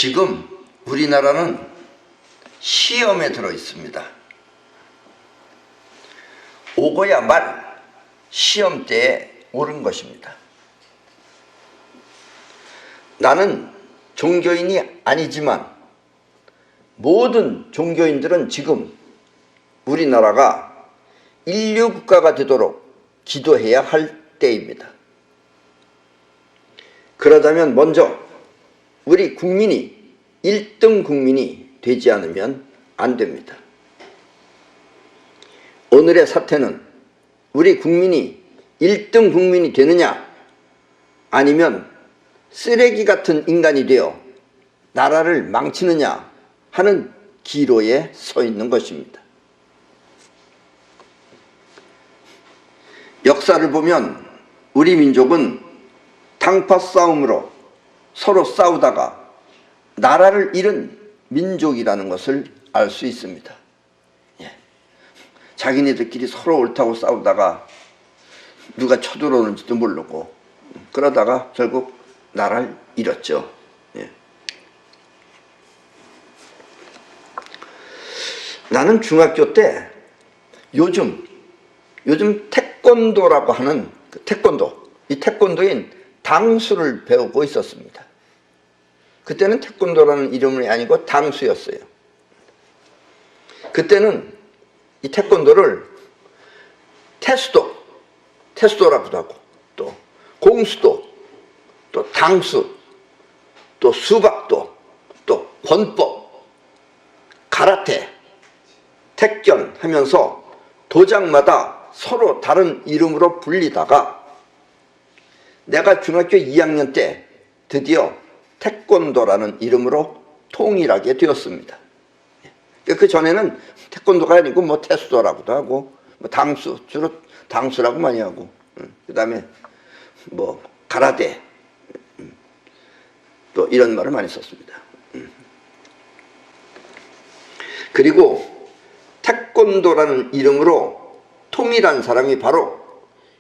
지금 우리나라는 시험에 들어 있습니다. 오고야 말 시험대에 오른 것입니다. 나는 종교인이 아니지만 모든 종교인들은 지금 우리나라가 인류 국가가 되도록 기도해야 할 때입니다. 그러자면 먼저 우리 국민이 1등 국민이 되지 않으면 안 됩니다. 오늘의 사태는 우리 국민이 1등 국민이 되느냐 아니면 쓰레기 같은 인간이 되어 나라를 망치느냐 하는 기로에 서 있는 것입니다. 역사를 보면 우리 민족은 당파 싸움으로 서로 싸우다가 나라를 잃은 민족이라는 것을 알 수 있습니다. 자기네들끼리 서로 옳다고 싸우다가 누가 쳐들어오는지도 모르고 그러다가 결국 나라를 잃었죠. 나는 중학교 때 요즘 태권도라고 하는 이 태권도인 당수를 배우고 있었습니다. 그때는 태권도라는 이름이 아니고 당수였어요. 그때는 이 태권도를 테스도라고도 하고 또 공수도 또 당수 또 수박도 또 권법 가라테 택견 하면서 도장마다 서로 다른 이름으로 불리다가 내가 중학교 2학년 때 드디어 태권도라는 이름으로 통일하게 되었습니다. 그 전에는 태권도가 아니고 뭐 테스도라고도 하고 뭐 당수, 주로 당수라고 많이 하고 그 다음에 뭐 가라데 또 이런 말을 많이 썼습니다. 그리고 태권도라는 이름으로 통일한 사람이 바로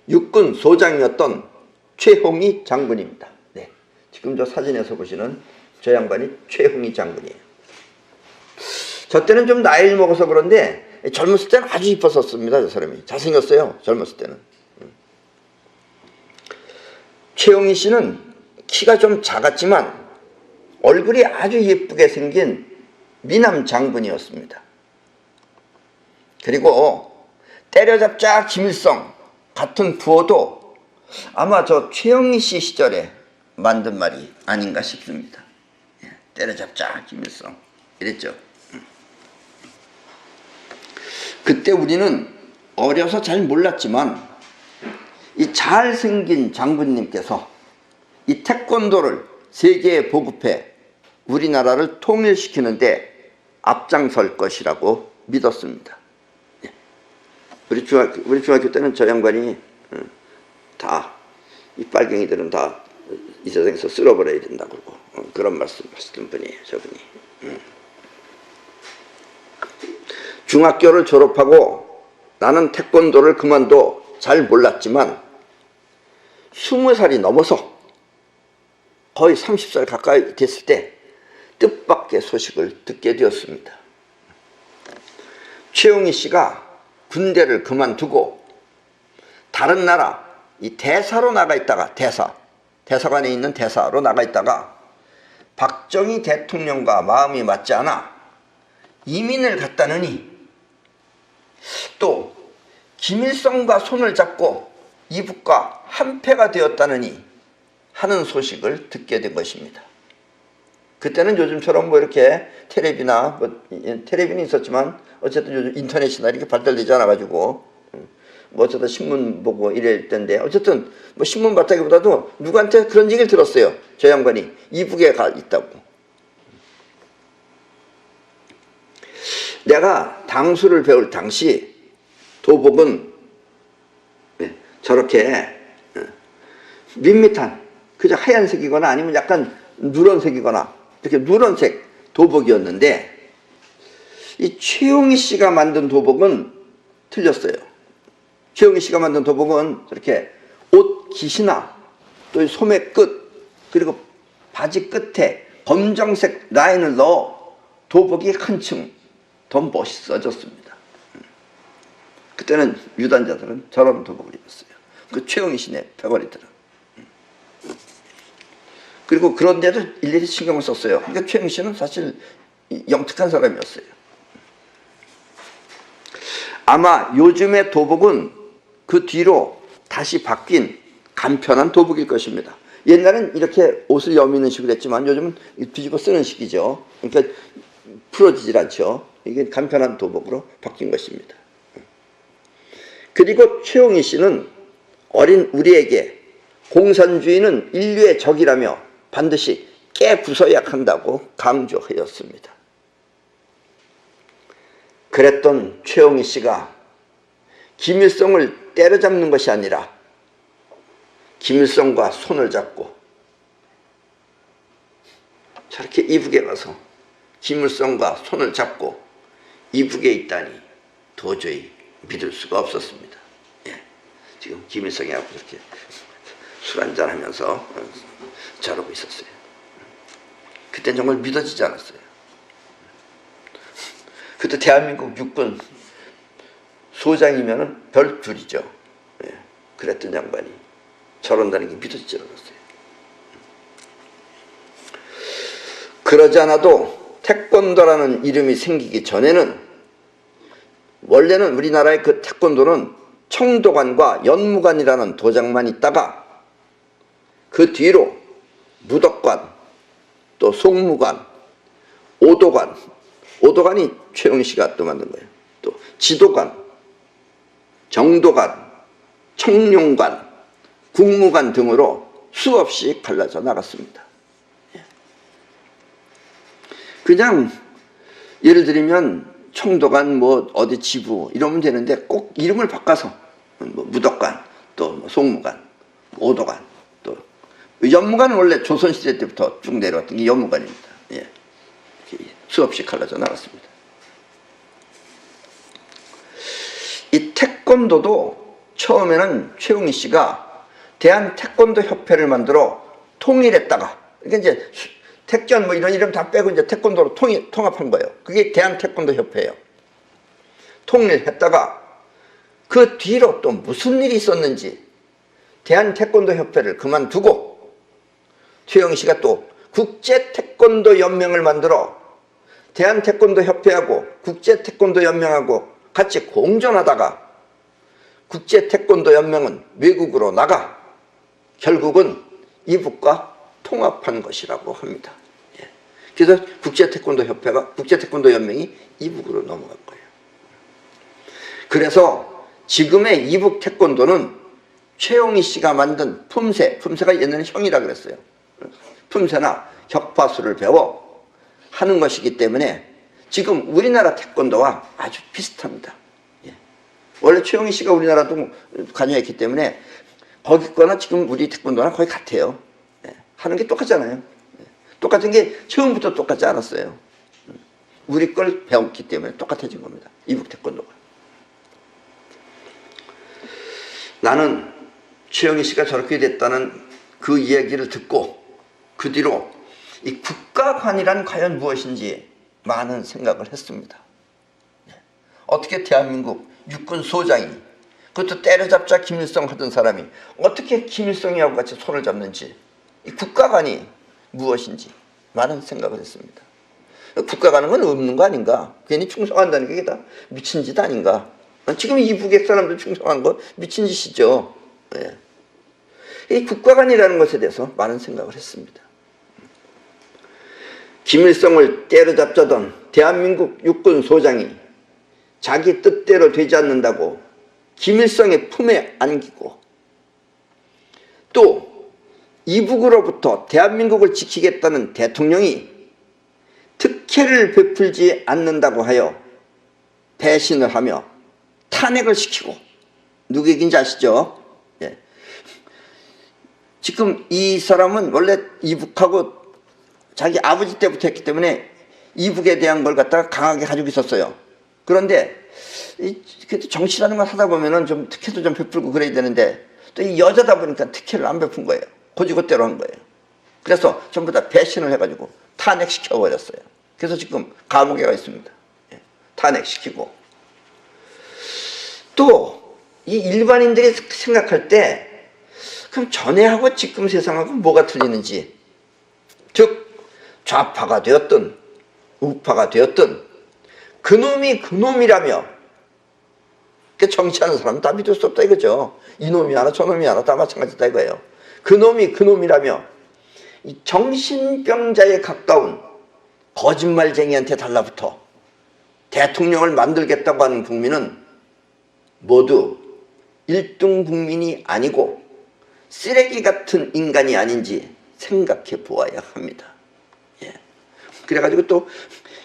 육군 소장이었던 최홍희 장군입니다. 네, 지금 저 사진에서 보시는 저 양반이 최홍희 장군이에요. 저 때는 좀 나이를 먹어서 그런데 젊었을 때는 아주 이뻤었습니다. 저 사람이 잘생겼어요. 젊었을 때는. 최홍희 씨는 키가 좀 작았지만 얼굴이 아주 예쁘게 생긴 미남 장군이었습니다. 그리고 때려잡자 김일성 같은 구호도 아마 저 최홍희 씨 시절에 만든 말이 아닌가 싶습니다. 때려잡자 김일성 이랬죠. 그때 우리는 어려서 잘 몰랐지만 이 잘생긴 장군님께서 이 태권도를 세계에 보급해 우리나라를 통일시키는데 앞장설 것이라고 믿었습니다. 우리 중학교 때는 저 양반이 다 이 빨갱이들은 다 이 세상에서 쓸어버려야 된다고 그러고 그런 말씀 하시던 분이에요. 저분이. 중학교를 졸업하고 나는 태권도를 그만둬 잘 몰랐지만 20살이 넘어서 거의 30살 가까이 됐을 때 뜻밖의 소식을 듣게 되었습니다. 최홍희 씨가 군대를 그만두고 다른 나라 이 대사로 나가 있다가 대사관에 있는 대사로 나가 있다가 박정희 대통령과 마음이 맞지 않아 이민을 갔다느니 또 김일성과 손을 잡고 이북과 한패가 되었다느니 하는 소식을 듣게 된 것입니다. 그때는 요즘처럼 뭐 이렇게 텔레비나 텔레비는 있었지만 어쨌든 요즘 인터넷이나 이렇게 발달되지 않아가지고 뭐 어쩌다 신문 보고 이럴 텐데 어쨌든 뭐 신문 봤다기보다도 누구한테 그런 얘기를 들었어요. 저 양반이 이북에 가 있다고. 내가 당수를 배울 당시 도복은 저렇게 밋밋한 그저 하얀색이거나 아니면 약간 누런색이거나 이렇게 누런색 도복이었는데 이 최홍희 씨가 만든 도복은 틀렸어요. 최홍희 씨가 만든 도복은 이렇게 옷 깃이나 또 소매 끝 그리고 바지 끝에 검정색 라인을 넣어 도복이 한층 더 멋있어졌습니다. 그때는 유단자들은 저런 도복을 입었어요. 그 최영희 씨네 패거리들은. 그리고 그런데도 일일이 신경을 썼어요. 그러니까 최영희 씨는 사실 영특한 사람이었어요. 아마 요즘의 도복은 그 뒤로 다시 바뀐 간편한 도복일 것입니다. 옛날엔 이렇게 옷을 여미는 식으로 했지만 요즘은 뒤집어 쓰는 식이죠. 그러니까 풀어지질 않죠. 이게 간편한 도복으로 바뀐 것입니다. 그리고 최영희 씨는 어린 우리에게 공산주의는 인류의 적이라며 반드시 깨부숴야 한다고 강조하였습니다. 그랬던 최영희 씨가 김일성을 때려잡는 것이 아니라 김일성과 손을 잡고 저렇게 이북에 가서 김일성과 손을 잡고 이북에 있다니 도저히 믿을 수가 없었습니다. 예. 지금 김일성이하고 저렇게 술 한잔하면서 저러고 있었어요. 그땐 정말 믿어지지 않았어요. 그때 대한민국 육군 소장이면은 별 줄이죠. 예. 그랬던 양반이 저런다는 게 믿어지지 않았어요. 그러지 않아도 태권도라는 이름이 생기기 전에는 원래는 우리나라의 그 태권도는 청도관과 연무관이라는 도장만 있다가 그 뒤로 무덕관, 또 송무관, 오도관, 오도관이 최영희 씨가 또 만든 거예요. 또 지도관, 정도관, 청룡관, 국무관 등으로 수없이 갈라져 나갔습니다. 그냥 예를 들면 청도관 뭐 어디 지부 이러면 되는데 꼭 이름을 바꿔서 뭐 무덕관, 또 송무관, 오도관, 또 연무관은 원래 조선시대 때부터 쭉 내려왔던 게 연무관입니다. 예. 수없이 갈라져 나갔습니다. 이 태권도도 처음에는 최영희 씨가 대한태권도협회를 만들어 통일했다가, 그러니까 이제 택견 뭐 이런 이름 다 빼고 이제 태권도로 통합한 거예요. 그게 대한태권도협회예요. 통일했다가 그 뒤로 또 무슨 일이 있었는지 대한태권도협회를 그만두고 최영희 씨가 또 국제태권도연맹을 만들어 대한태권도협회하고 국제태권도연맹하고 같이 공존하다가 국제태권도연맹은 외국으로 나가 결국은 이북과 통합한 것이라고 합니다. 예. 그래서 국제태권도협회가 국제태권도연맹이 이북으로 넘어간 거예요. 그래서 지금의 이북 태권도는 최영희 씨가 만든 품새가 옛날에 형이라 그랬어요. 품새나 격파수를 배워 하는 것이기 때문에 지금 우리나라 태권도와 아주 비슷합니다. 예. 원래 최영희 씨가 우리나라도 관여했기 때문에 거기 거나 지금 우리 태권도나 거의 같아요. 예. 하는 게 똑같잖아요. 예. 똑같은 게 처음부터 똑같지 않았어요. 우리 걸 배웠기 때문에 똑같아진 겁니다. 이북 태권도가. 나는 최영희 씨가 저렇게 됐다는 그 이야기를 듣고 그 뒤로 이 국가관이란 과연 무엇인지 많은 생각을 했습니다. 어떻게 대한민국 육군 소장이, 그것도 때려잡자 김일성 하던 사람이 어떻게 김일성이하고 같이 손을 잡는지, 이 국가관이 무엇인지 많은 생각을 했습니다. 국가관은 건 없는 거 아닌가? 괜히 충성한다는 게 다 미친 짓 아닌가? 지금 이북의 사람들 충성한 거 미친 짓이죠. 예. 이 국가관이라는 것에 대해서 많은 생각을 했습니다. 김일성을 때려잡자던 대한민국 육군 소장이 자기 뜻대로 되지 않는다고 김일성의 품에 안기고 또 이북으로부터 대한민국을 지키겠다는 대통령이 특혜를 베풀지 않는다고 하여 배신을 하며 탄핵을 시키고, 누구 얘기인지 아시죠? 예. 지금 이 사람은 원래 이북하고 자기 아버지 때부터 했기 때문에 이북에 대한 걸 갖다가 강하게 가지고 있었어요. 그런데 정치라는 걸 하다 보면은 좀 특혜도 좀 베풀고 그래야 되는데 또 이 여자다 보니까 특혜를 안 베푼 거예요. 고지고대로 한 거예요. 그래서 전부 다 배신을 해가지고 탄핵시켜버렸어요. 그래서 지금 감옥에 가 있습니다. 탄핵시키고. 또 이 일반인들이 생각할 때 그럼 전에하고 지금 세상하고 뭐가 틀리는지, 즉 좌파가 되었든 우파가 되었든 그놈이 그놈이라며, 정치하는 사람은 다 믿을 수 없다 이거죠. 이놈이 하나 저놈이 하나 다 마찬가지다 이거예요. 그놈이 그놈이라며 이 정신병자에 가까운 거짓말쟁이한테 달라붙어 대통령을 만들겠다고 하는 국민은 모두 1등 국민이 아니고 쓰레기 같은 인간이 아닌지 생각해 보아야 합니다. 예. 그래가지고 또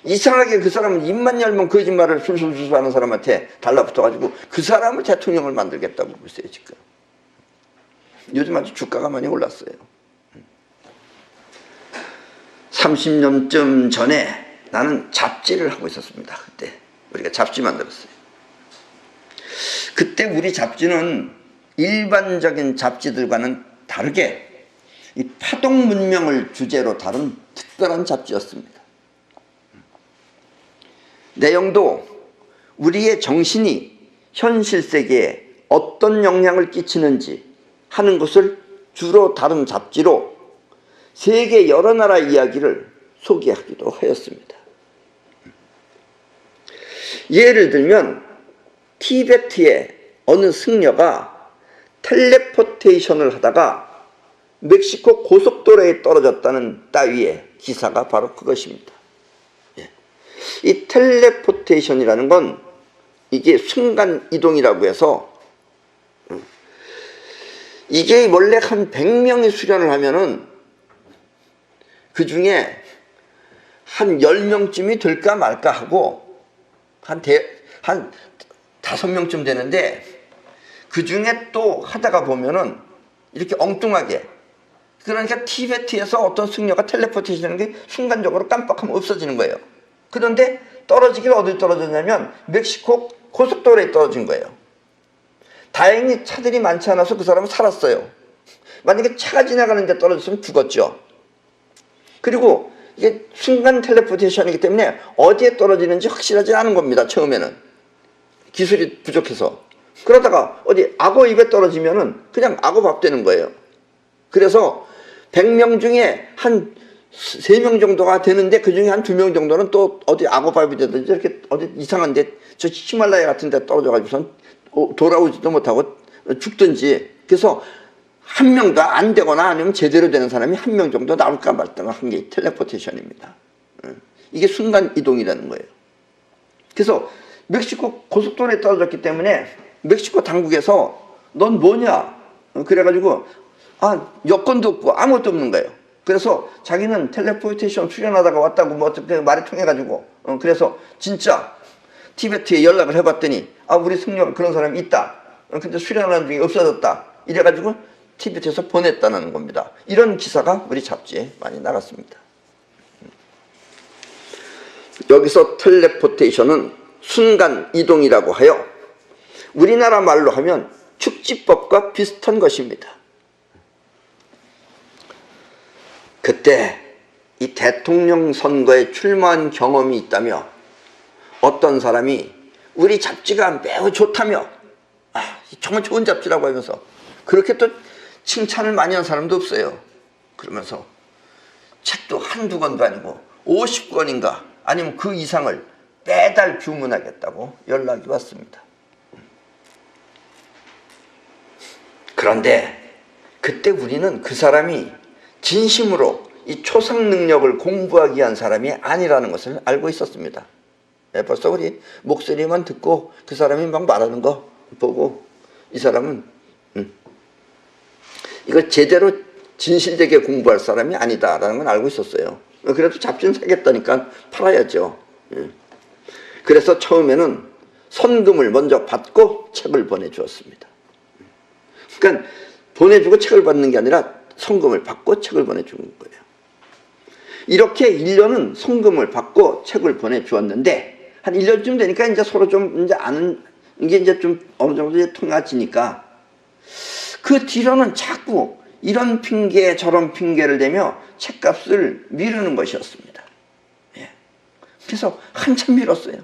이상하게 그 사람은 입만 열면 거짓말을 술술술 하는 사람한테 달라붙어가지고 그 사람을 대통령을 만들겠다고 그러고 있어요 지금. 요즘 아주 주가가 많이 올랐어요. 30년쯤 전에 나는 잡지를 하고 있었습니다. 그때 우리가 잡지 만들었어요. 그때 우리 잡지는 일반적인 잡지들과는 다르게 이 파동 문명을 주제로 다룬 특별한 잡지였습니다. 내용도 우리의 정신이 현실 세계에 어떤 영향을 끼치는지 하는 것을 주로 다룬 잡지로 세계 여러 나라 이야기를 소개하기도 하였습니다. 예를 들면 티베트의 어느 승려가 텔레포테이션을 하다가 멕시코 고속도로에 떨어졌다는 따위의 기사가 바로 그것입니다. 이 텔레포테이션이라는 건 이게 순간이동이라고 해서 이게 원래 한 100명이 수련을 하면은 그 중에 한 10명쯤이 될까 말까 하고 한 5명쯤 되는데 그 중에 또 하다가 보면은 이렇게 엉뚱하게, 그러니까 티베트에서 어떤 승려가 텔레포테이션하는 게 순간적으로 깜빡하면 없어지는 거예요. 그런데 떨어지길 어디 떨어졌냐면 멕시코 고속도로에 떨어진 거예요. 다행히 차들이 많지 않아서 그 사람은 살았어요. 만약에 차가 지나가는데 떨어졌으면 죽었죠. 그리고 이게 순간 텔레포테이션이기 때문에 어디에 떨어지는지 확실하지 않은 겁니다. 처음에는 기술이 부족해서. 그러다가 어디 악어 입에 떨어지면은 그냥 악어 밥 되는 거예요. 그래서 100명 중에 한 3명 정도가 되는데 그 중에 한 2명 정도는 또 어디 악어 밥이 되든지 이렇게 어디 이상한데 저 히말라야 같은 데 떨어져가지고선 돌아오지도 못하고 죽든지. 그래서 한 명도 안 되거나 아니면 제대로 되는 사람이 한 명 정도 나올까 말까 한 게 텔레포테이션입니다. 이게 순간 이동이라는 거예요. 그래서 멕시코 고속도로에 떨어졌기 때문에 멕시코 당국에서 넌 뭐냐? 그래가지고 여권도 없고 아무것도 없는 거예요. 그래서 자기는 텔레포테이션 수련하다가 왔다고 뭐 어떻게 말이 통해가지고 그래서 진짜 티베트에 연락을 해봤더니 우리 승려가 그런 사람이 있다. 근데 수련하는 중에 없어졌다. 이래가지고 티베트에서 보냈다는 겁니다. 이런 기사가 우리 잡지에 많이 나갔습니다. 여기서 텔레포테이션은 순간 이동이라고 하여 우리나라 말로 하면 축지법과 비슷한 것입니다. 그때 이 대통령 선거에 출마한 경험이 있다며 어떤 사람이 우리 잡지가 매우 좋다며 정말 좋은 잡지라고 하면서 그렇게 또 칭찬을 많이 한 사람도 없어요. 그러면서 책도 한두 권도 아니고 50권인가 아니면 그 이상을 매달 주문하겠다고 연락이 왔습니다. 그런데 그때 우리는 그 사람이 진심으로 이 초상 능력을 공부하기 위한 사람이 아니라는 것을 알고 있었습니다. 벌써 우리 목소리만 듣고 그 사람이 막 말하는 거 보고 이 사람은 이걸 제대로 진실되게 공부할 사람이 아니다라는 건 알고 있었어요. 그래도 잡지는 사겠다니까 팔아야죠. 그래서 처음에는 선금을 먼저 받고 책을 보내주었습니다. 그러니까 보내주고 책을 받는 게 아니라 선금을 받고 책을 보내주는 거예요. 이렇게 1년은 선금을 받고 책을 보내주었는데 한 1년쯤 되니까 이제 서로 좀 이제 아는 게 이제 좀 어느 정도 이제 통하지니까 그 뒤로는 자꾸 이런 핑계 저런 핑계를 대며 책값을 미루는 것이었습니다. 예. 그래서 한참 미뤘어요.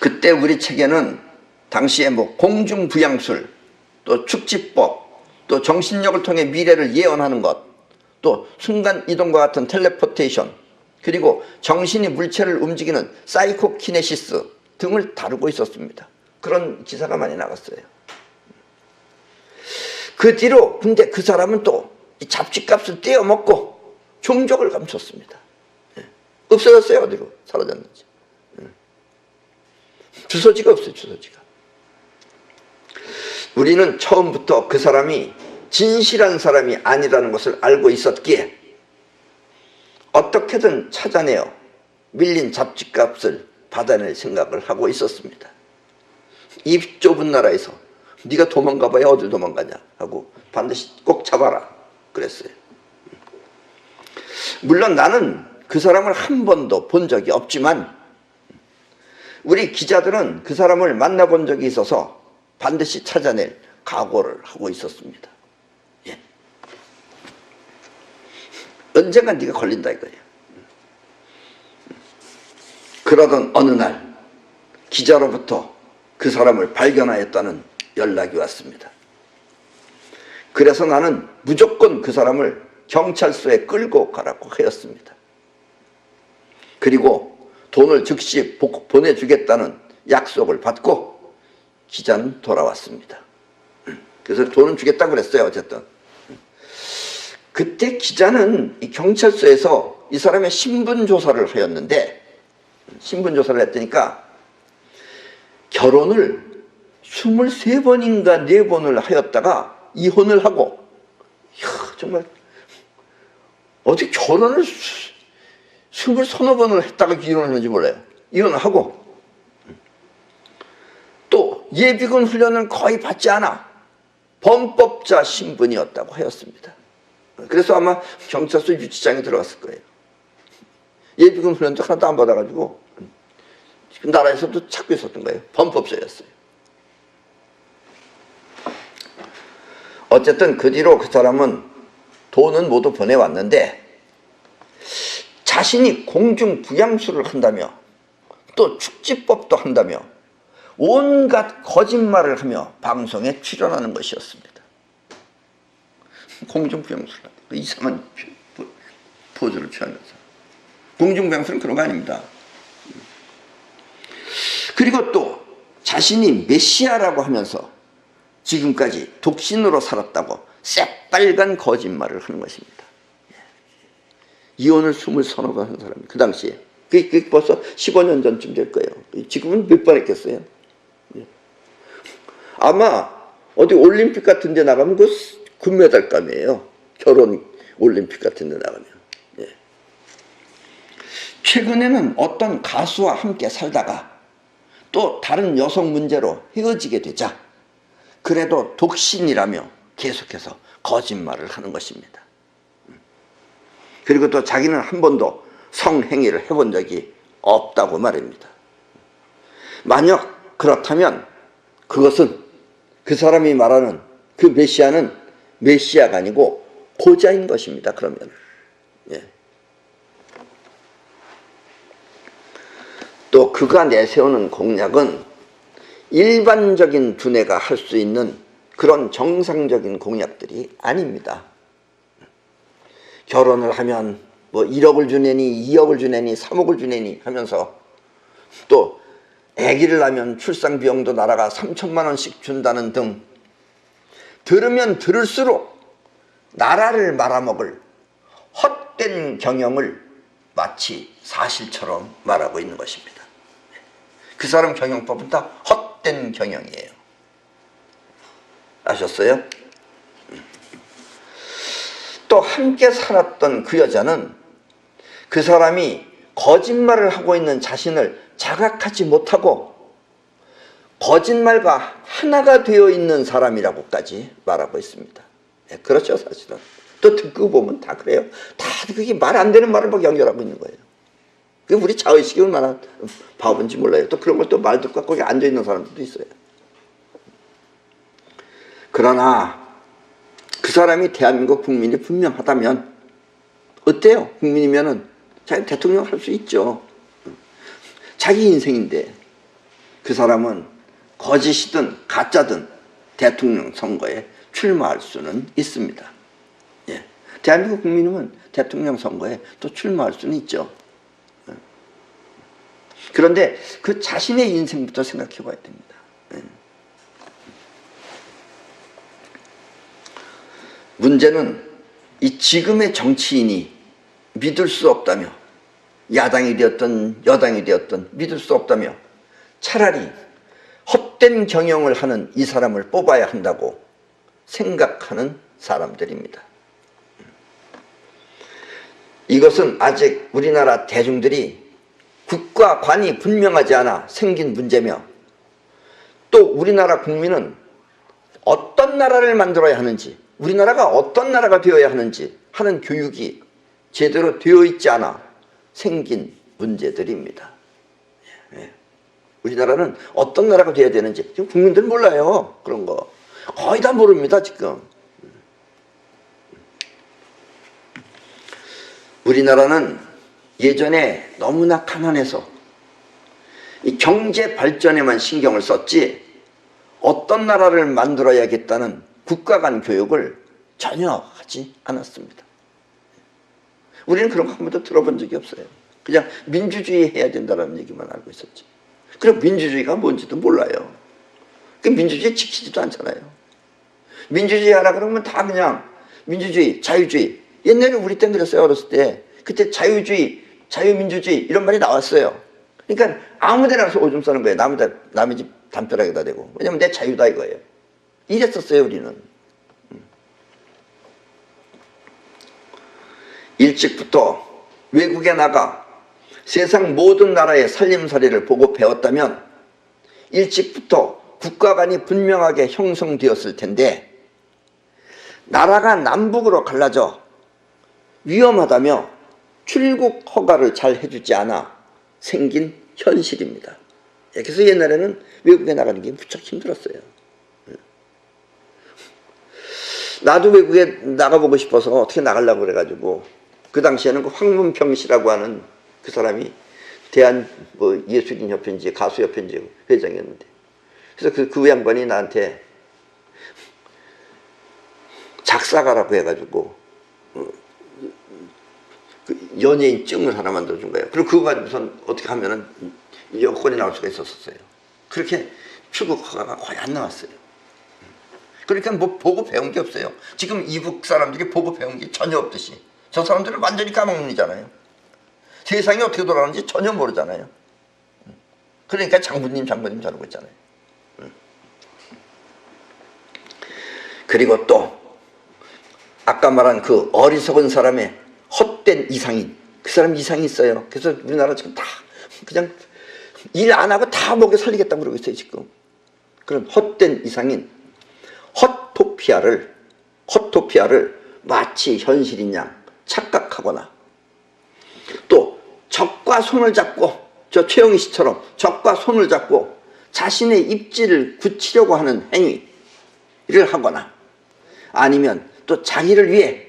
그때 우리 책에는 당시에 뭐 공중부양술, 또 축지법, 또 정신력을 통해 미래를 예언하는 것, 또 순간이동과 같은 텔레포테이션, 그리고 정신이 물체를 움직이는 사이코키네시스 등을 다루고 있었습니다. 그런 기사가 많이 나갔어요. 그 뒤로 근데 그 사람은 또 이 잡지값을 떼어먹고 종족을 감췄습니다. 예. 없어졌어요. 어디로 사라졌는지. 주소지가 없어요. 주소지가. 우리는 처음부터 그 사람이 진실한 사람이 아니라는 것을 알고 있었기에 어떻게든 찾아내어 밀린 잡지값을 받아낼 생각을 하고 있었습니다. 이 좁은 나라에서 네가 도망가봐야 어딜 도망가냐 하고 반드시 꼭 잡아라 그랬어요. 물론 나는 그 사람을 한 번도 본 적이 없지만 우리 기자들은 그 사람을 만나본 적이 있어서 반드시 찾아낼 각오를 하고 있었습니다. 예. 언젠간 네가 걸린다 이거예요. 그러던 어느 날 기자로부터 그 사람을 발견하였다는 연락이 왔습니다. 그래서 나는 무조건 그 사람을 경찰서에 끌고 가라고 하였습니다. 그리고 돈을 즉시 보내주겠다는 약속을 받고 기자는 돌아왔습니다. 그래서 돈은 주겠다고 그랬어요. 어쨌든 그때 기자는 이 경찰서에서 이 사람의 신분조사를 하였는데, 신분조사를 했더니까 결혼을 23번인가 4번을 하였다가 이혼을 하고, 이야, 정말 어떻게 결혼을 20서너 번을 했다가 이혼하는지 몰라요. 이혼을 하고 또 예비군 훈련을 거의 받지 않아 범법자 신분이었다고 하였습니다. 그래서 아마 경찰서 유치장에 들어갔을 거예요. 예비군 훈련도 하나도 안 받아가지고 나라에서도 찾고 있었던 거예요. 범법자였어요. 어쨌든 그 뒤로 그 사람은 돈은 모두 보내왔는데 자신이 공중부양술을 한다며 또 축지법도 한다며 온갖 거짓말을 하며 방송에 출연하는 것이었습니다. 공중부양술, 이상한 포즈를 취하면서. 공중부양술은 그런 거 아닙니다. 그리고 또 자신이 메시아라고 하면서 지금까지 독신으로 살았다고 새빨간 거짓말을 하는 것입니다. 이혼을 20서너 번 한 사람이 그 당시에 그게 벌써 15년 전쯤 될 거예요. 지금은 몇 번 했겠어요? 아마 어디 올림픽 같은 데 나가면 그 금메달감이에요. 결혼 올림픽 같은 데 나가면. 예. 최근에는 어떤 가수와 함께 살다가 또 다른 여성 문제로 헤어지게 되자 그래도 독신이라며 계속해서 거짓말을 하는 것입니다. 그리고 또 자기는 한 번도 성행위를 해본 적이 없다고 말입니다. 만약 그렇다면 그것은 그 사람이 말하는 그 메시아는 메시아가 아니고 고자인 것입니다. 그러면 예. 또 그가 내세우는 공약은 일반적인 두뇌가 할 수 있는 그런 정상적인 공약들이 아닙니다. 결혼을 하면 뭐 1억을 주내니 2억을 주내니 3억을 주내니 하면서 또 아기를 낳으면 출산 비용도 나라가 3천만 원씩 준다는 등 들으면 들을수록 나라를 말아먹을 헛된 경영을 마치 사실처럼 말하고 있는 것입니다. 그 사람 경영법은 다 헛된 경영이에요. 아셨어요? 또 함께 살았던 그 여자는 그 사람이 거짓말을 하고 있는 자신을 자각하지 못하고 거짓말과 하나가 되어 있는 사람이라고까지 말하고 있습니다. 네, 그렇죠, 사실은. 또 듣고 보면 다 그래요. 다 그게 말 안 되는 말을 막 연결하고 있는 거예요. 그게 우리 자의식이 얼마나 바본지 몰라요. 또 그런 걸 또 말 듣고 거기 앉아있는 사람들도 있어요. 그러나 그 사람이 대한민국 국민이 분명하다면 어때요? 국민이면은 자기 대통령 할 수 있죠. 자기 인생인데 그 사람은 거짓이든 가짜든 대통령 선거에 출마할 수는 있습니다. 예. 대한민국 국민이면 대통령 선거에 또 출마할 수는 있죠. 그런데 그 자신의 인생부터 생각해 봐야 됩니다. 문제는 이 지금의 정치인이 믿을 수 없다며, 야당이 되었든 여당이 되었든 믿을 수 없다며 차라리 헛된 경영을 하는 이 사람을 뽑아야 한다고 생각하는 사람들입니다. 이것은 아직 우리나라 대중들이 국가 관이 분명하지 않아 생긴 문제며, 또 우리나라 국민은 어떤 나라를 만들어야 하는지, 우리나라가 어떤 나라가 되어야 하는지 하는 교육이 제대로 되어 있지 않아 생긴 문제들입니다. 우리나라는 어떤 나라가 되어야 되는지 지금 국민들은 몰라요. 그런 거 거의 다 모릅니다. 지금 우리나라는 예전에 너무나 가난해서 이 경제 발전에만 신경을 썼지 어떤 나라를 만들어야겠다는 국가 간 교육을 전혀 하지 않았습니다. 우리는 그런 거 한 번도 들어본 적이 없어요. 그냥 민주주의 해야 된다는 얘기만 알고 있었지. 그럼 민주주의가 뭔지도 몰라요. 그 민주주의 지키지도 않잖아요. 민주주의 하라 그러면 다 그냥 민주주의, 자유주의. 옛날에 우리 땐 그랬어요. 어렸을 때. 그때 자유주의, 자유민주주의 이런 말이 나왔어요. 그러니까 아무 데나 가서 오줌 싸는 거예요. 남의 집 담벼락에다 대고. 왜냐면 내 자유다 이거예요. 이랬었어요. 우리는. 일찍부터 외국에 나가 세상 모든 나라의 살림살이를 보고 배웠다면 일찍부터 국가 간이 분명하게 형성되었을 텐데, 나라가 남북으로 갈라져 위험하다며 출국 허가를 잘 해주지 않아 생긴 현실입니다. 그래서 옛날에는 외국에 나가는 게 무척 힘들었어요. 나도 외국에 나가보고 싶어서 어떻게 나가려고 그래가지고, 그 당시에는 그 황문평 씨라고 하는 그 사람이 대한 예술인협회인지 가수협회인지 회장이었는데, 그래서 그 양반이 나한테 작사가라고 해가지고 그 연예인증을 하나 만들어준 거예요. 그리고 그거 가지고선 어떻게 하면은 여권이 나올 수가 있었어요. 그렇게 출국 허가가 거의 안 나왔어요. 그러니까 뭐 보고 배운 게 없어요. 지금 이북 사람들이 보고 배운 게 전혀 없듯이 저 사람들은 완전히 까먹는이잖아요. 세상이 어떻게 돌아가는지 전혀 모르잖아요. 그러니까 장군님 저러고 있잖아요. 그리고 또 아까 말한 그 어리석은 사람의 헛된 이상인, 그 사람 이상이 있어요. 그래서 우리나라 지금 다 그냥 일 안 하고 다 먹여 살리겠다고 그러고 있어요. 지금 그런 헛된 이상인 헛토피아를 마치 현실인 양 착각하거나, 또 적과 손을 잡고, 저 최영희 씨처럼 적과 손을 잡고 자신의 입지를 굳히려고 하는 행위를 하거나, 아니면 또 자기를 위해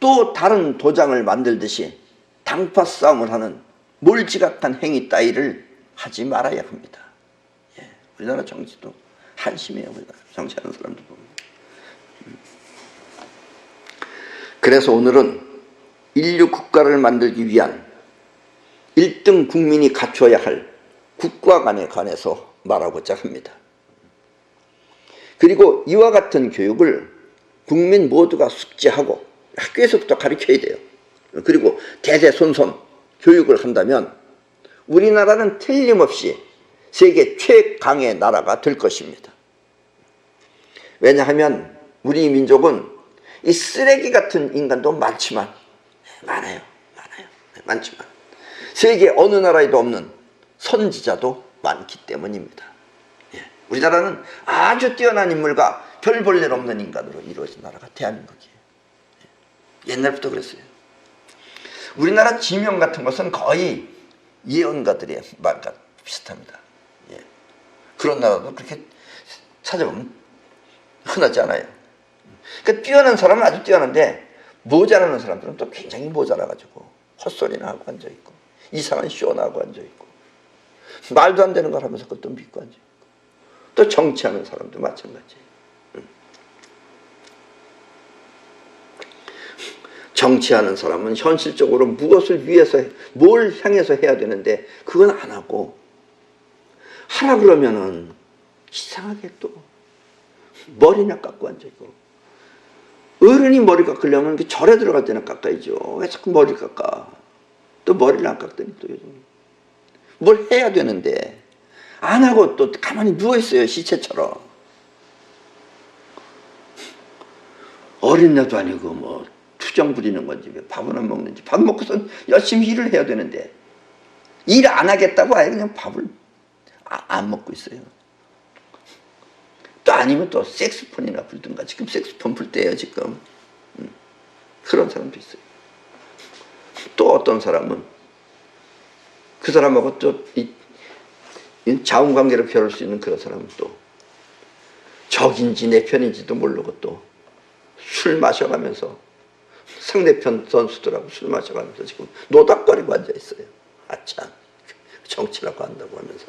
또 다른 도장을 만들듯이 당파 싸움을 하는 몰지각한 행위 따위를 하지 말아야 합니다. 우리나라 정치도 한심해요. 우리나라 정치하는 사람들 보면. 그래서 오늘은 인류 국가를 만들기 위한 1등 국민이 갖춰야 할 국가관에 관해서 말하고자 합니다. 그리고 이와 같은 교육을 국민 모두가 숙지하고 학교에서부터 가르쳐야 돼요. 그리고 대대손손 교육을 한다면 우리나라는 틀림없이 세계 최강의 나라가 될 것입니다. 왜냐하면 우리 민족은 이 쓰레기 같은 인간도 많지만, 많지만 세계 어느 나라에도 없는 선지자도 많기 때문입니다. 우리나라는 아주 뛰어난 인물과 별 볼 일 없는 인간으로 이루어진 나라가 대한민국이에요. 옛날부터 그랬어요. 우리나라 지명 같은 것은 거의 예언가들의 말과 비슷합니다. 그런 나라도 그렇게 찾아보면 흔하지 않아요. 그러니까 뛰어난 사람은 아주 뛰어난데 모자라는 사람들은 또 굉장히 모자라가지고 헛소리나 하고 앉아있고 이상한 쇼나 하고 앉아있고 말도 안 되는 걸 하면서 그것도 믿고 앉아있고 또 정치하는 사람도 마찬가지예요. 정치하는 사람은 현실적으로 무엇을 위해서 뭘 향해서 해야 되는데 그건 안 하고 하라 그러면은 이상하게 또 머리나 깎고 앉아있고 어른이 머리 깎으려면 절에 들어갈 때는 깎아야죠. 왜 자꾸 머리를 깎아? 또 머리를 안 깎더니 또 요즘 뭘 해야 되는데 안 하고 또 가만히 누워있어요. 시체처럼. 어린애도 아니고 뭐 투정 부리는 건지 밥은 안 먹는지 밥 먹고선 열심히 일을 해야 되는데 일 안 하겠다고 아예 그냥 밥을 안 먹고 있어요. 또 아니면 또 색스폰이나 불든가. 지금 색스폰 불 때예요 지금. 그런 사람도 있어요. 또 어떤 사람은 그 사람하고 또 자웅관계를 펼칠 수 있는 그런 사람은 또 적인지 내 편인지도 모르고 또 술 마셔가면서 상대편 선수들하고 술 마셔가면서 지금 노닥거리고 앉아있어요. 아참 정치라고 한다고 하면서.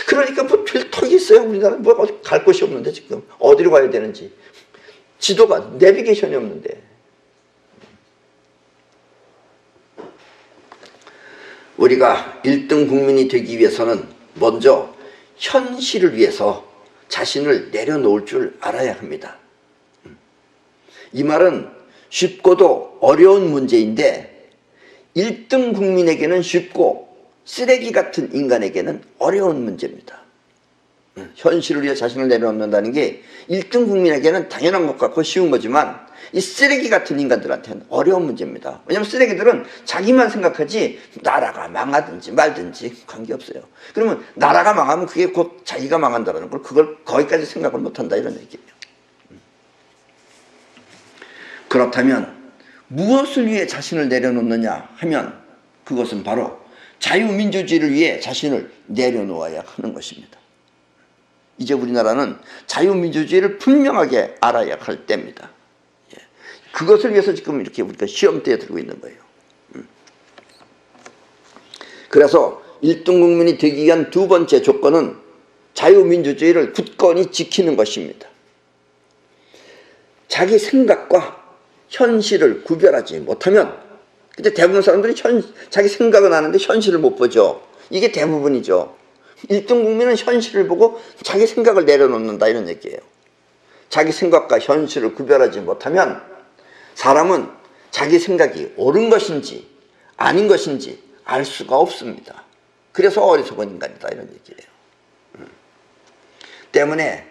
그러니까 뭐 별 턱이 있어요. 우리나라 뭐 갈 곳이 없는데 지금 어디로 가야 되는지 지도가 내비게이션이 없는데. 우리가 1등 국민이 되기 위해서는 먼저 현실을 위해서 자신을 내려놓을 줄 알아야 합니다. 이 말은 쉽고도 어려운 문제인데 1등 국민에게는 쉽고 쓰레기 같은 인간에게는 어려운 문제입니다. 현실을 위해 자신을 내려놓는다는 게 1등 국민에게는 당연한 것 같고 쉬운 거지만 이 쓰레기 같은 인간들한테는 어려운 문제입니다. 왜냐하면 쓰레기들은 자기만 생각하지 나라가 망하든지 말든지 관계없어요. 그러면 나라가 망하면 그게 곧 자기가 망한다는 걸 그걸 거기까지 생각을 못한다 이런 얘기예요. 그렇다면 무엇을 위해 자신을 내려놓느냐 하면 그것은 바로 자유민주주의를 위해 자신을 내려놓아야 하는 것입니다. 이제 우리나라는 자유민주주의를 분명하게 알아야 할 때입니다. 그것을 위해서 지금 이렇게 우리가 시험대에 들고 있는 거예요. 그래서 1등 국민이 되기 위한 두 번째 조건은 자유민주주의를 굳건히 지키는 것입니다. 자기 생각과 현실을 구별하지 못하면, 근데 대부분 사람들이 자기 생각은 하는데 현실을 못 보죠. 이게 대부분이죠. 1등 국민은 현실을 보고 자기 생각을 내려놓는다 이런 얘기예요. 자기 생각과 현실을 구별하지 못하면 사람은 자기 생각이 옳은 것인지 아닌 것인지 알 수가 없습니다. 그래서 어리석은 인간이다 이런 얘기예요. 때문에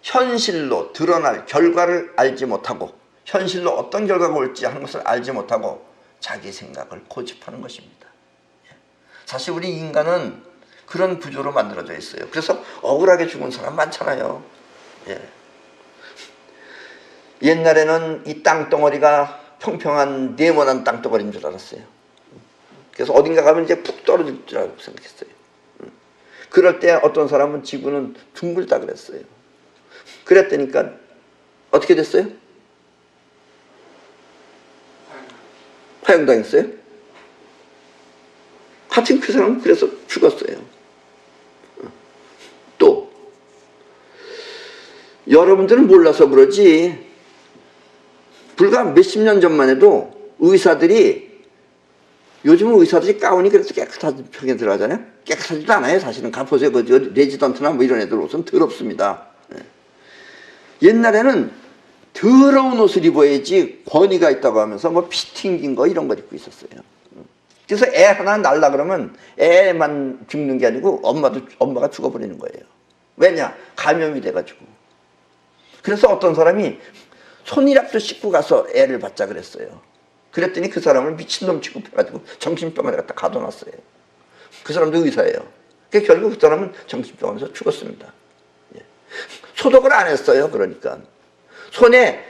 현실로 드러날 결과를 알지 못하고 현실로 어떤 결과가 올지 하는 것을 알지 못하고 자기 생각을 고집하는 것입니다. 사실 우리 인간은 그런 구조로 만들어져 있어요. 그래서 억울하게 죽은 사람 많잖아요. 옛날에는 이 땅덩어리가 평평한 네모난 땅덩어리인 줄 알았어요. 그래서 어딘가 가면 이제 푹 떨어질 줄 알고 생각했어요. 그럴 때 어떤 사람은 지구는 둥글다 그랬어요. 그랬다니까 어떻게 됐어요? 화형당했어요? 하여튼 그 사람은 그래서 죽었어요. 또 여러분들은 몰라서 그러지 불과 몇십 년 전만 해도 의사들이 요즘은 의사들이 가운이 그래서 깨끗하게 편하게 들어가잖아요. 깨끗하지도 않아요. 사실은 가보세요. 그 레지던트나 뭐 이런 애들 옷은 더럽습니다. 옛날에는 더러운 옷을 입어야지 권위가 있다고 하면서 뭐 피 튕긴 거 이런 거 입고 있었어요. 그래서 애 하나 낳으려 그러면 애만 죽는 게 아니고 엄마가 죽어버리는 거예요. 왜냐? 감염이 돼가지고. 그래서 어떤 사람이 손이랍도 씻고 가서 애를 받자 그랬어요. 그랬더니 그 사람을 미친놈 취급해가지고 정신병원에 갖다 가둬놨어요. 그 사람도 의사예요. 그러니까 결국 그 사람은 정신병원에서 죽었습니다. 소독을 안 했어요. 그러니까 손에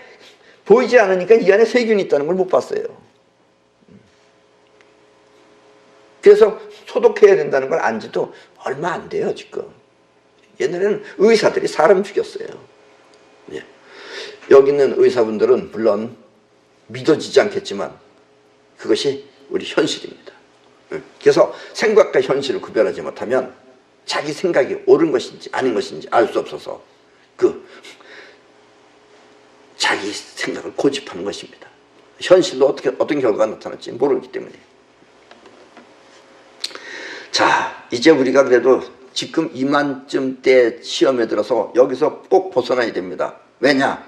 보이지 않으니까 이 안에 세균이 있다는 걸 못 봤어요. 그래서 소독해야 된다는 걸 안 지도 얼마 안 돼요 지금. 옛날에는 의사들이 사람 죽였어요. 예. 여기 있는 의사분들은 물론 믿어지지 않겠지만 그것이 우리 현실입니다. 그래서 생각과 현실을 구별하지 못하면 자기 생각이 옳은 것인지 아닌 것인지 알 수 없어서 자기 생각을 고집하는 것입니다. 현실로 어떤 결과가 나타날지 모르기 때문에. 자, 이제 우리가 그래도 지금 이만쯤 때 시험에 들어서 여기서 꼭 벗어나야 됩니다. 왜냐?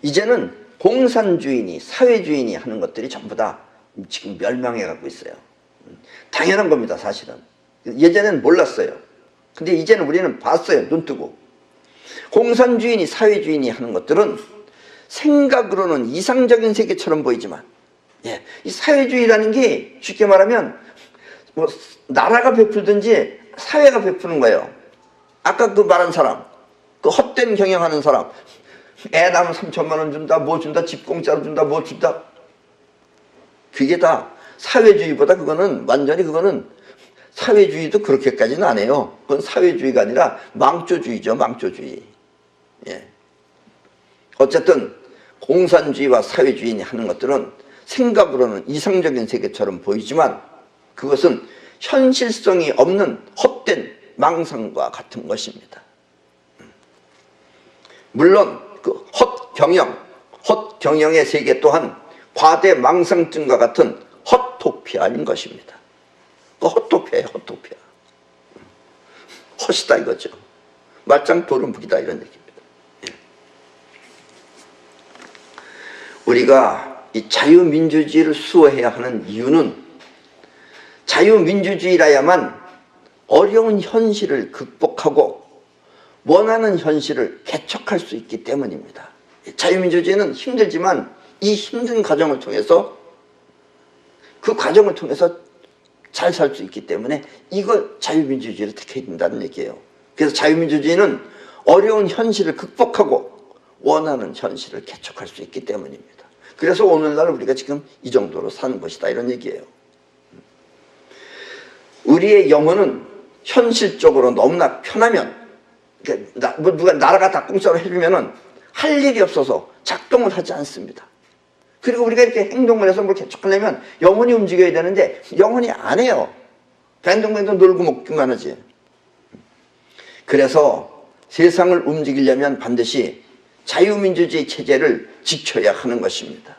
이제는 공산주의니 사회주의니 하는 것들이 전부 다 지금 멸망해 가고 있어요. 당연한 겁니다, 사실은. 예전에는 몰랐어요. 근데 이제는 우리는 봤어요, 눈 뜨고. 공산주의니 사회주의니 하는 것들은 생각으로는 이상적인 세계처럼 보이지만, 예, 이 사회주의라는 게 쉽게 말하면 뭐 나라가 베풀든지 사회가 베푸는 거예요. 아까 그 말한 사람, 그 헛된 경영하는 사람, 애 낳으면 3천만 원 준다, 뭐 준다, 집 공짜로 준다, 뭐 준다. 그게 다 사회주의보다 그거는 사회주의도 그렇게까지는 안 해요. 그건 사회주의가 아니라 망조주의죠, 망조주의. 예. 어쨌든 공산주의와 사회주의 하는 것들은 생각으로는 이상적인 세계처럼 보이지만 그것은 현실성이 없는 헛된 망상과 같은 것입니다. 물론 그 헛경영의 세계 또한 과대 망상증과 같은 헛토피아인 것입니다. 그 헛토피아예요, 헛토피아. 헛이다 이거죠. 말짱 도루묵이다 이런 얘기입니다. 우리가 이 자유민주주의를 수호해야 하는 이유는 자유민주주의라야만 어려운 현실을 극복하고 원하는 현실을 개척할 수 있기 때문입니다. 자유민주주의는 힘들지만 이 힘든 과정을 통해서 잘 살 수 있기 때문에 이거 자유민주주의를 택해야 된다는 얘기예요. 그래서 자유민주주의는 어려운 현실을 극복하고 원하는 현실을 개척할 수 있기 때문입니다. 그래서 오늘날 우리가 지금 이 정도로 사는 것이다 이런 얘기예요. 우리의 영혼은 현실적으로 너무나 편하면, 그러니까 누가 나라가 다 공짜로 해주면은 할 일이 없어서 작동을 하지 않습니다. 그리고 우리가 이렇게 행동을 해서 뭘 개척하려면 영혼이 움직여야 되는데 영혼이 안 해요. 뱅동뱅동 놀고 먹기만 하지. 그래서 세상을 움직이려면 반드시 자유민주주의 체제를 지켜야 하는 것입니다.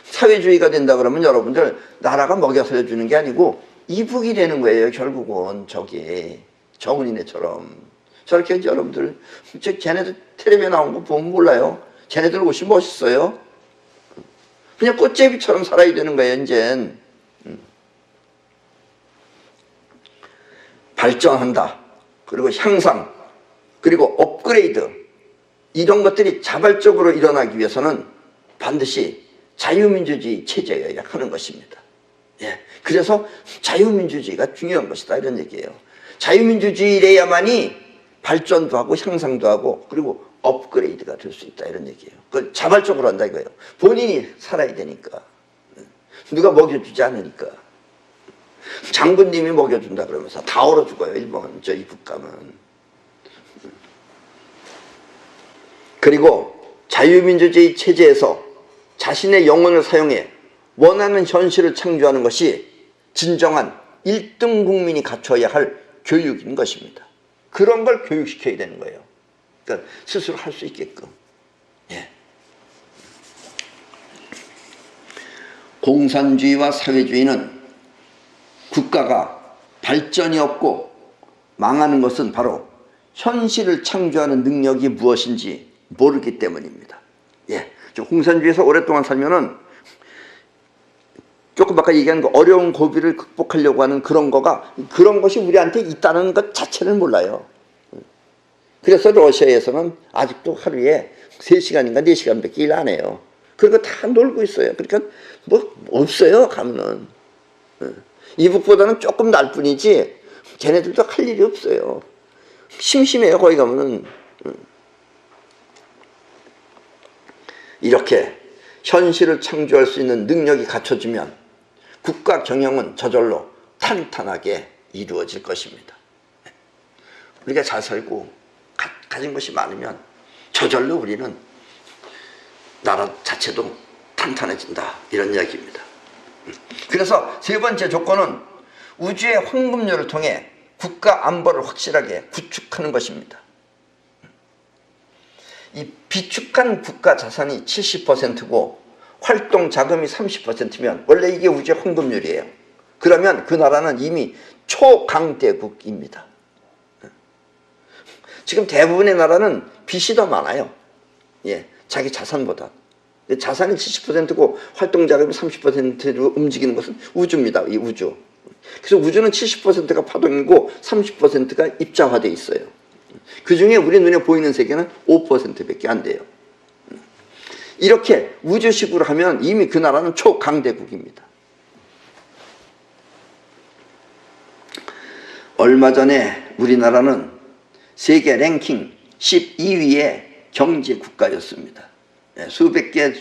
사회주의가 된다 그러면 여러분들 나라가 먹여 살려주는 게 아니고 이북이 되는 거예요. 결국은 저기 정은이네처럼. 저렇게 여러분들 쟤네들 텔레비에 나온 거 보면 몰라요. 쟤네들 옷이 멋있어요. 그냥 꽃제비처럼 살아야 되는 거예요. 이젠 발전한다. 그리고 향상, 그리고 업그레이드, 이런 것들이 자발적으로 일어나기 위해서는 반드시 자유민주주의 체제여야 하는 것입니다. 예. 그래서 자유민주주의가 중요한 것이다 이런 얘기예요. 자유민주주의래야만이 발전도 하고 향상도 하고 그리고 업그레이드가 될 수 있다 이런 얘기예요. 그걸 자발적으로 한다 이거예요. 본인이 살아야 되니까. 누가 먹여주지 않으니까. 장군님이 먹여준다 그러면서 다 얼어 죽어요. 일본 이북 가면. 그리고 자유민주주의 체제에서 자신의 영혼을 사용해 원하는 현실을 창조하는 것이 진정한 1등 국민이 갖춰야 할 교육인 것입니다. 그런 걸 교육시켜야 되는 거예요. 그러니까 스스로 할 수 있게끔. 예. 공산주의와 사회주의는 국가가 발전이 없고 망하는 것은 바로 현실을 창조하는 능력이 무엇인지 모르기 때문입니다. 예. 공산주의에서 오랫동안 살면은 조금 아까 얘기한 거 어려운 고비를 극복하려고 하는 그런 것이 우리한테 있다는 것 자체를 몰라요. 그래서 러시아에서는 아직도 하루에 3시간인가 4시간밖에 일 안 해요. 그리고 다 놀고 있어요. 그러니까 뭐 없어요 가면은. 이북보다는 조금 날 뿐이지 걔네들도 할 일이 없어요. 심심해요 거기 가면은. 이렇게 현실을 창조할 수 있는 능력이 갖춰지면 국가 경영은 저절로 탄탄하게 이루어질 것입니다. 우리가 잘 살고 가진 것이 많으면 저절로 우리는 나라 자체도 탄탄해진다, 이런 이야기입니다. 그래서 세 번째 조건은 우주의 황금률을 통해 국가 안보를 확실하게 구축하는 것입니다. 이 비축한 국가 자산이 70%고 활동 자금이 30%면 원래 이게 우주의 황금률이에요. 그러면 그 나라는 이미 초강대국입니다. 지금 대부분의 나라는 빚이 더 많아요. 예, 자기 자산보다. 자산이 70%고 활동 자금이 30%로 움직이는 것은 우주입니다. 이 우주. 그래서 우주는 70%가 파동이고 30%가 입자화되어 있어요. 그 중에 우리 눈에 보이는 세계는 5%밖에 안 돼요. 이렇게 우주식으로 하면 이미 그 나라는 초강대국입니다. 얼마 전에 우리나라는 세계 랭킹 12위의 경제 국가였습니다. 수백 개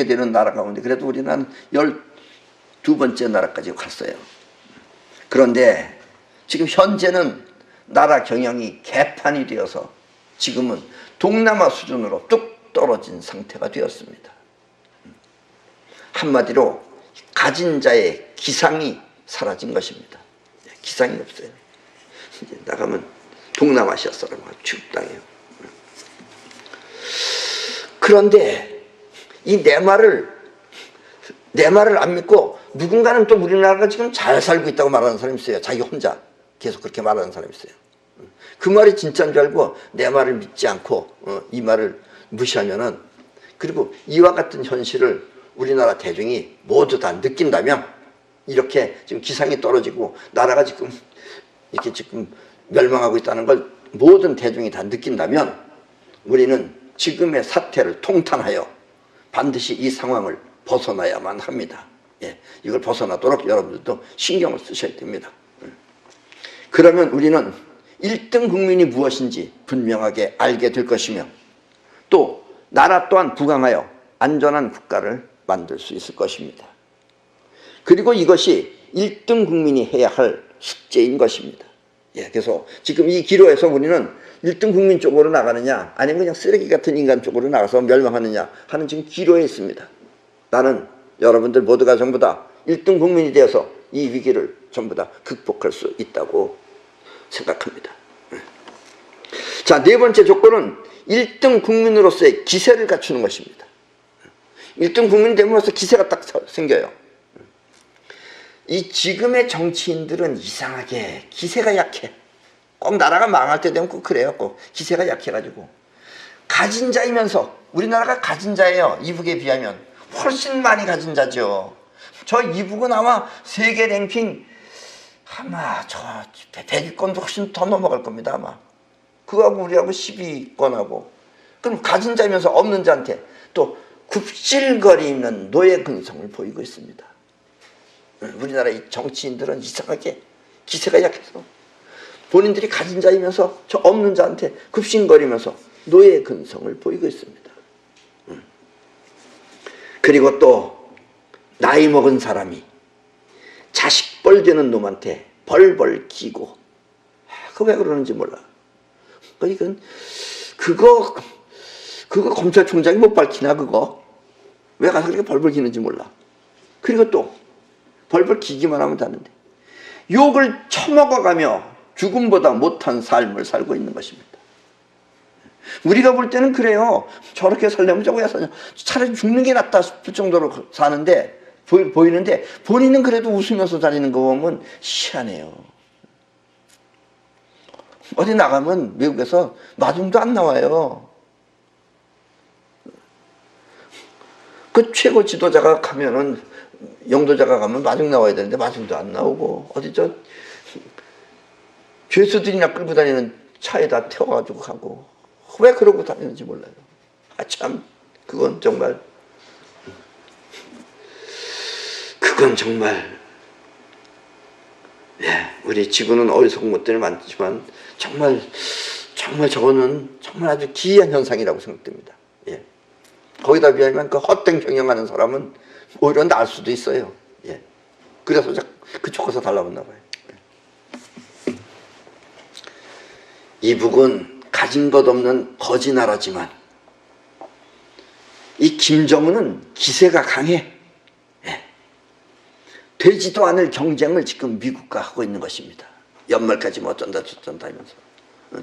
되는 나라 가운데 그래도 우리는 12번째 나라까지 갔어요. 그런데 지금 현재는 나라 경영이 개판이 되어서 지금은 동남아 수준으로 뚝 떨어진 상태가 되었습니다. 한마디로 가진 자의 기상이 사라진 것입니다. 기상이 없어요. 이제 나가면 동남아시아 사람과 취급당해요. 그런데 이 내 말을 안 믿고 누군가는 또 우리나라가 지금 잘 살고 있다고 말하는 사람이 있어요. 자기 혼자 계속 그렇게 말하는 사람이 있어요. 그 말이 진짜인 줄 알고 내 말을 믿지 않고 이 말을 무시하면은, 그리고 이와 같은 현실을 우리나라 대중이 모두 다 느낀다면, 이렇게 지금 기상이 떨어지고 나라가 지금 이렇게 지금 멸망하고 있다는 걸 모든 대중이 다 느낀다면, 우리는 지금의 사태를 통탄하여 반드시 이 상황을 벗어나야만 합니다. 예, 이걸 벗어나도록 여러분들도 신경을 쓰셔야 됩니다. 그러면 우리는 1등 국민이 무엇인지 분명하게 알게 될 것이며, 또 나라 또한 부강하여 안전한 국가를 만들 수 있을 것입니다. 그리고 이것이 1등 국민이 해야 할 숙제인 것입니다. 예, 그래서 지금 이 기로에서 우리는 1등 국민 쪽으로 나가느냐, 아니면 그냥 쓰레기 같은 인간 쪽으로 나가서 멸망하느냐 하는 지금 기로에 있습니다. 나는 여러분들 모두가 전부 다 1등 국민이 되어서 이 위기를 전부 다 극복할 수 있다고 생각합니다. 자, 네 번째 조건은 1등 국민으로서의 기세를 갖추는 것입니다. 1등 국민이 됨으로써 기세가 딱 생겨요. 이 지금의 정치인들은 이상하게 기세가 약해. 꼭 나라가 망할 때 되면 꼭 그래요. 꼭 기세가 약해가지고. 가진 자이면서, 우리나라가 가진 자예요. 이북에 비하면 훨씬 많이 가진 자죠. 저 이북은 아마 세계 랭킹 아마 저 100위권도 훨씬 더 넘어갈 겁니다. 아마 그거하고 우리하고 12위권하고. 그럼 가진 자이면서 없는 자한테 또 굽실거리는 노예 근성을 보이고 있습니다. 우리나라 이 정치인들은 이상하게 기세가 약해서 본인들이 가진 자이면서 저 없는 자한테 굽신거리면서 노예 근성을 보이고 있습니다. 그리고 또 나이 먹은 사람이 자식벌 되는 놈한테 벌벌 기고, 그거 왜 그러는지 몰라. 이건 그거 검찰총장이 못 밝히나 그거? 왜 가서 그렇게 벌벌 기는지 몰라. 그리고 또 벌벌 기기만 하면 되는데 욕을 처먹어가며 죽음보다 못한 삶을 살고 있는 것입니다. 우리가 볼 때는 그래요. 저렇게 살려면 저거 왜 사냐, 차라리 죽는 게 낫다 싶을 정도로 사는데 보이는데, 본인은 그래도 웃으면서 다니는 거 보면 희한해요. 어디 나가면 외국에서 마중도 안 나와요. 그 최고 지도자가 가면은, 영도자가 가면 마중 나와야 되는데 마중도 안 나오고, 어디 저 죄수들이나 끌고 다니는 차에다 태워가지고 가고, 왜 그러고 다니는지 몰라요. 아, 참, 그건 정말 예, 우리 지구는 어리석은 것들이 많지만 정말 저거는 정말 아주 기이한 현상이라고 생각됩니다. 예. 거기다 비하면 그 헛된 경영하는 사람은 오히려 나을 수도 있어요. 예. 그래서 그쪽 가서 달라붙나 봐요. 이북은 가진 것 없는 거지 나라지만 이 김정은은 기세가 강해. 예. 되지도 않을 경쟁을 지금 미국과 하고 있는 것입니다. 연말까지 뭐 어쩐다 저쩐다 하면서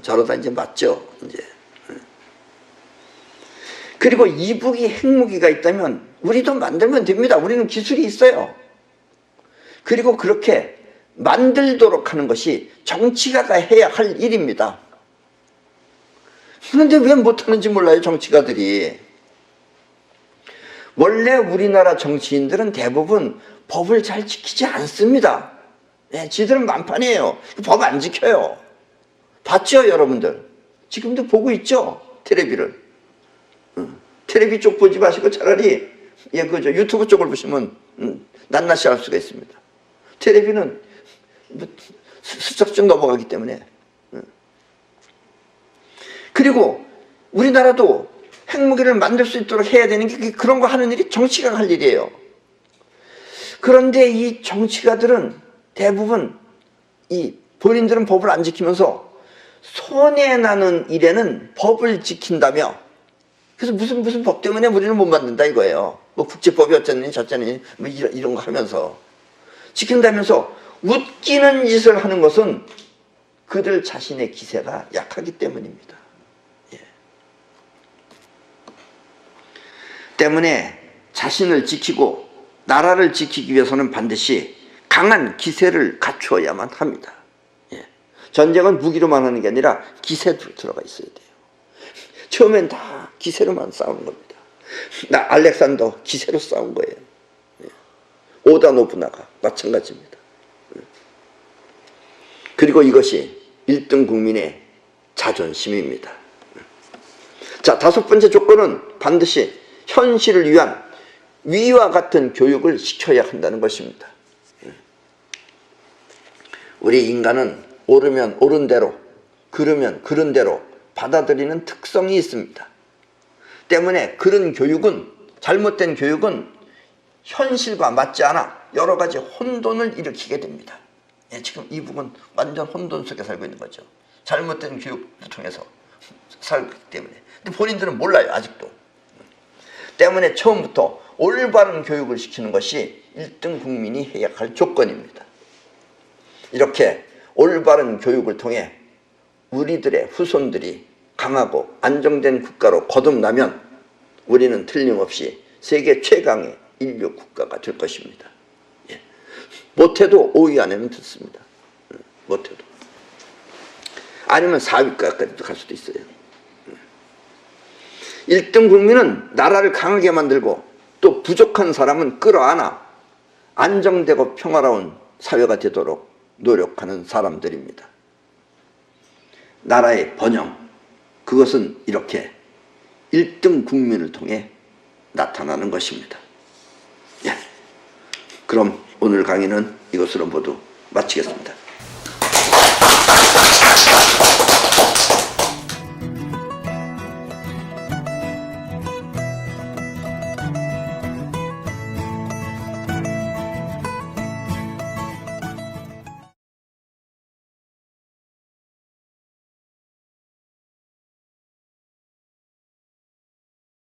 저러다 이제 맞죠. 이제. 그리고 이북이 핵무기가 있다면 우리도 만들면 됩니다. 우리는 기술이 있어요. 그리고 그렇게 만들도록 하는 것이 정치가가 해야 할 일입니다. 그런데 왜 못하는지 몰라요, 정치가들이. 원래 우리나라 정치인들은 대부분 법을 잘 지키지 않습니다. 네, 지들은 만판이에요. 법 안 지켜요. 봤죠, 여러분들? 지금도 보고 있죠, 텔레비를. 텔레비 쪽 보지 마시고 차라리 그죠, 유튜브 쪽을 보시면 낱낱이 알 수가 있습니다. 텔레비는 슬쩍 넘어가기 때문에. 그리고 우리나라도 핵무기를 만들 수 있도록 해야 되는 게 그런 거 하는 일이 정치가 할 일이에요. 그런데 이 정치가들은 대부분 본인들은 법을 안 지키면서 손해나는 일에는 법을 지킨다며, 그래서 무슨 법 때문에 우리는 못 만든다 이거예요. 뭐 국제법이 어쩌니 저쩌니 뭐 이런 거 하면서 지킨다면서 웃기는 짓을 하는 것은 그들 자신의 기세가 약하기 때문입니다. 예. 때문에 자신을 지키고 나라를 지키기 위해서는 반드시 강한 기세를 갖추어야만 합니다. 예. 전쟁은 무기로만 하는 게 아니라 기세도 들어가 있어야 돼요. 처음엔 다 기세로만 싸우는 겁니다. 알렉산더 기세로 싸운 거예요. 예. 오다 노부나가 마찬가지입니다. 예. 그리고 이것이 1등 국민의 자존심입니다. 자, 5번째 조건은 반드시 현실을 위한 위와 같은 교육을 시켜야 한다는 것입니다. 우리 인간은 옳으면 옳은 대로, 그르면 그른 대로 받아들이는 특성이 있습니다. 때문에 그런 교육은, 잘못된 교육은 현실과 맞지 않아 여러 가지 혼돈을 일으키게 됩니다. 예, 지금 이북은 완전 혼돈 속에 살고 있는 거죠. 잘못된 교육을 통해서 살기 때문에. 근데 본인들은 몰라요, 아직도. 때문에 처음부터 올바른 교육을 시키는 것이 1등 국민이 해야 할 조건입니다. 이렇게 올바른 교육을 통해 우리들의 후손들이 강하고 안정된 국가로 거듭나면 우리는 틀림없이 세계 최강의 인류 국가가 될 것입니다. 예. 못해도 5위 안에는 듣습니다. 못해도. 아니면 4위까지도 갈 수도 있어요. 1등 국민은 나라를 강하게 만들고 또 부족한 사람은 끌어안아 안정되고 평화로운 사회가 되도록 노력하는 사람들입니다. 나라의 번영, 그것은 이렇게 1등 국민을 통해 나타나는 것입니다. 예. 그럼 오늘 강의는 이것으로 모두 마치겠습니다.